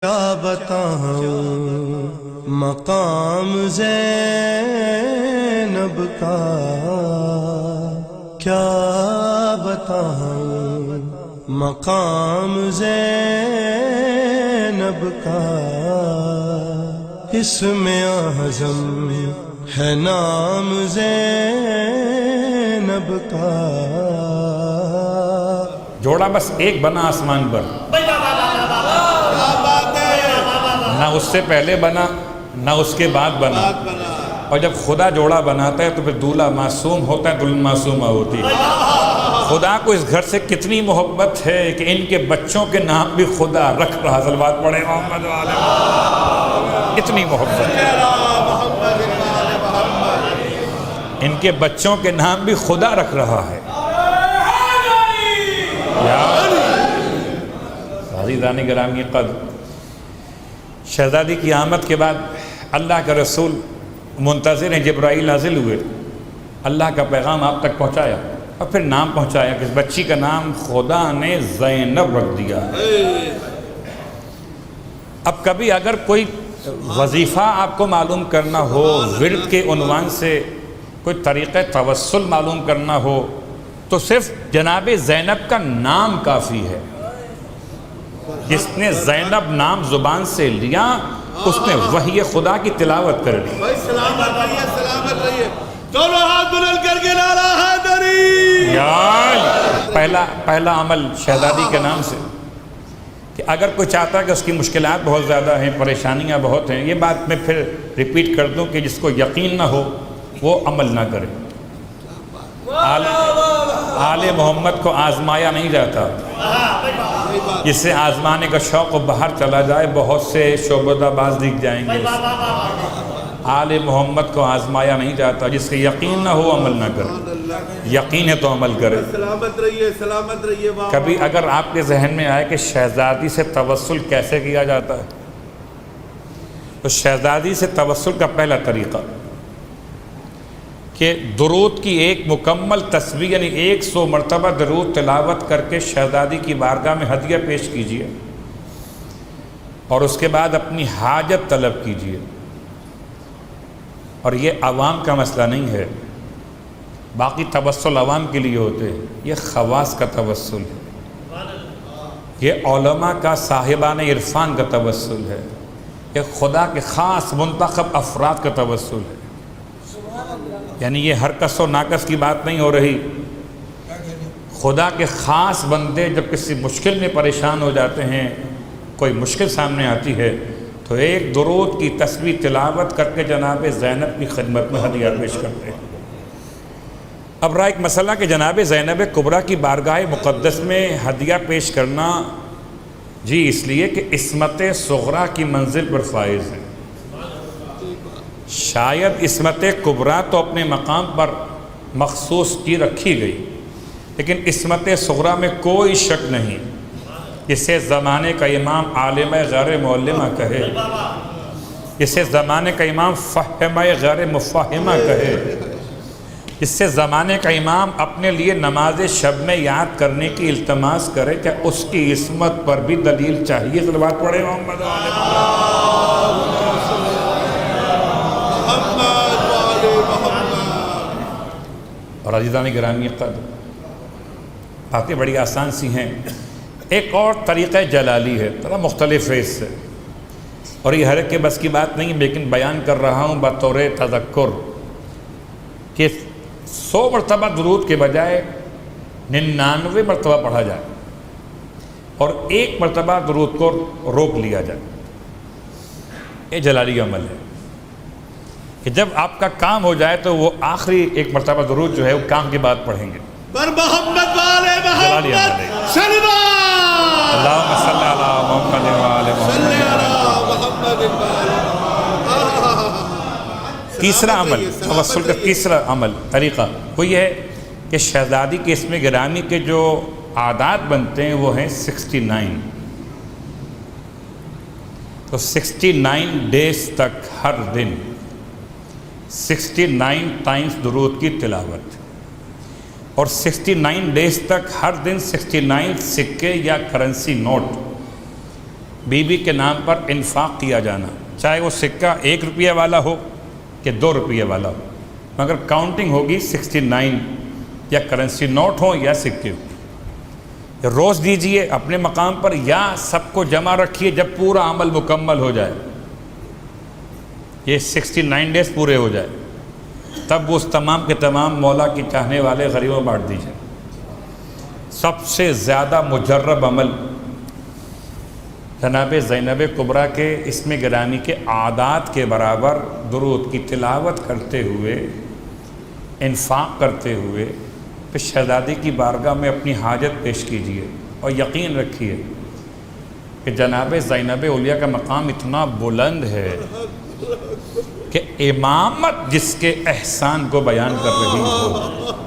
کیا بتاؤں مقام زینب کا، کیا بتاؤں مقام زینب کا، اس میں اعظم ہے نام زینب کا۔ جوڑا بس ایک بنا آسمان پر، نہ اس سے پہلے بنا نہ اس کے بعد بنا، اور جب خدا جوڑا بناتا ہے تو پھر دولہا معصوم ہوتا ہے، دلہن معصومہ ہوتی ہے۔ خدا کو اس گھر سے کتنی محبت ہے کہ ان کے بچوں کے نام بھی خدا رکھ رہا۔ صلوات پڑھیں محمد والے، اتنی محبت ہے، ان کے بچوں کے نام بھی خدا رکھ رہا ہے۔ عزیزان گرامی قدر، شہزادی کی آمد کے بعد اللہ کا رسول منتظر ہیں، جبرائیل نازل ہوئے، اللہ کا پیغام آپ تک پہنچایا اور پھر نام پہنچایا کہ اس بچی کا نام خدا نے زینب رکھ دیا ہے۔ اب کبھی اگر کوئی وظیفہ آپ کو معلوم کرنا ہو، ورد کے عنوان سے کوئی طریقہ توسل معلوم کرنا ہو، تو صرف جناب زینب کا نام کافی ہے۔ جس نے زینب نام زبان سے لیا اس نے وحی خدا کی تلاوت کر لی۔ سلامت رہیے، سلامت رہیے، دونوں ہاتھ بلند کر کے نعرہ حیدری۔ پہلا عمل شہزادی کے نام سے کہ اگر کوئی چاہتا ہے کہ اس کی مشکلات بہت زیادہ ہیں، پریشانیاں بہت ہیں، یہ بات میں پھر ریپیٹ کر دوں کہ جس کو یقین نہ ہو وہ عمل نہ کرے۔ آل محمد کو آزمایا نہیں جاتا، جس سے آزمانے کا شوق باہر چلا جائے بہت سے شعبدہ باز دکھ جائیں گے۔ آل محمد کو آزمایا نہیں جاتا، جس سے یقین نہ ہو عمل نہ کرے، یقین ہے تو عمل کرے۔ سلامت رہیے، سلامت رہیے۔ کبھی اگر آپ کے ذہن میں آئے کہ شہزادی سے توسل کیسے کیا جاتا ہے، تو شہزادی سے توسل کا پہلا طریقہ کہ درود کی ایک مکمل تسبیح یعنی 100 مرتبہ درود تلاوت کر کے شہزادی کی بارگاہ میں ہدیہ پیش کیجیے، اور اس کے بعد اپنی حاجت طلب کیجیے۔ اور یہ عوام کا مسئلہ نہیں ہے، باقی توسل عوام کے لیے ہوتے ہیں، یہ خواص کا توسل ہے، یہ علماء کا صاحبان عرفان کا توسل ہے، یہ خدا کے خاص منتخب افراد کا توسل ہے۔ یعنی یہ ہر کس و ناکس کی بات نہیں ہو رہی، خدا کے خاص بندے جب کسی مشکل میں پریشان ہو جاتے ہیں، کوئی مشکل سامنے آتی ہے، تو ایک درود کی تسبیح تلاوت کر کے جناب زینب کی خدمت میں ہدیہ پیش کرتے ہیں۔ اب رہا ایک مسئلہ کہ جناب زینب کبریٰ کی بارگاہ مقدس میں ہدیہ پیش کرنا، جی اس لیے کہ عصمت صغریٰ کی منزل پر فائز ہے۔ شاید عصمت کبریٰ تو اپنے مقام پر مخصوص کی رکھی گئی، لیکن عصمت صغریٰ میں کوئی شک نہیں، اسے زمانے کا امام عالم غیر معلمہ کہے، اسے زمانے کا امام فہمہ غیر مفہمہ کہے، اس سے زمانے کا امام اپنے لیے نماز شب میں یاد کرنے کی التماس کرے، کہ اس کی عصمت پر بھی دلیل چاہیے۔ صلوات پڑھیں محمد والے اور عزیزان گرامی قدر، باتیں بڑی آسان سی ہیں۔ ایک اور طریقہ جلالی ہے، تھوڑا مختلف ہے اس سے، اور یہ ہر ایک کے بس کی بات نہیں، لیکن بیان کر رہا ہوں بطور تذکر کہ 100 مرتبہ درود کے بجائے 99 مرتبہ پڑھا جائے اور 1 مرتبہ درود کو روک لیا جائے۔ یہ جلالی عمل ہے کہ جب آپ کا کام ہو جائے تو وہ آخری 1 مرتبہ درود جو ہے وہ کام کے بعد پڑھیں گے۔ پر محمد والے جلالی عمل ہے۔ اللہم صلی علی محمد وعلی محمد۔ تیسرا عمل، توسل کا تیسرا عمل طریقہ وہ یہ ہے کہ شہزادی کے اسم گرامی کے جو عادات بنتے ہیں وہ ہیں 69۔ تو 69 ڈیز تک ہر دن 69 ٹائمز درود کی تلاوت، اور 69 ڈیز تک ہر دن 69 سکے یا کرنسی نوٹ بیوی کے نام پر انفاق کیا جانا، چاہے وہ سکہ 1 روپیہ والا ہو کہ 2 روپیہ والا ہو، مگر کاؤنٹنگ ہوگی 69، یا کرنسی نوٹ ہو یا سکے ہو۔ روز دیجئے اپنے مقام پر یا سب کو جمع رکھیے جب پورا عمل مکمل ہو جائے، یہ 69 ڈیز پورے ہو جائے، تب وہ اس تمام کے تمام مولا کی چاہنے والے غریبوں بانٹ دیجئے۔ سب سے زیادہ مجرب عمل جناب زینب کبریٰ کے اسم گرامی کے اعداد کے برابر درود کی تلاوت کرتے ہوئے، انفاق کرتے ہوئے پھر شہزادی کی بارگاہ میں اپنی حاجت پیش کیجیے، اور یقین رکھیے کہ جناب زینب اولیاء کا مقام اتنا بلند ہے کہ امامت جس کے احسان کو بیان کر رہی ہو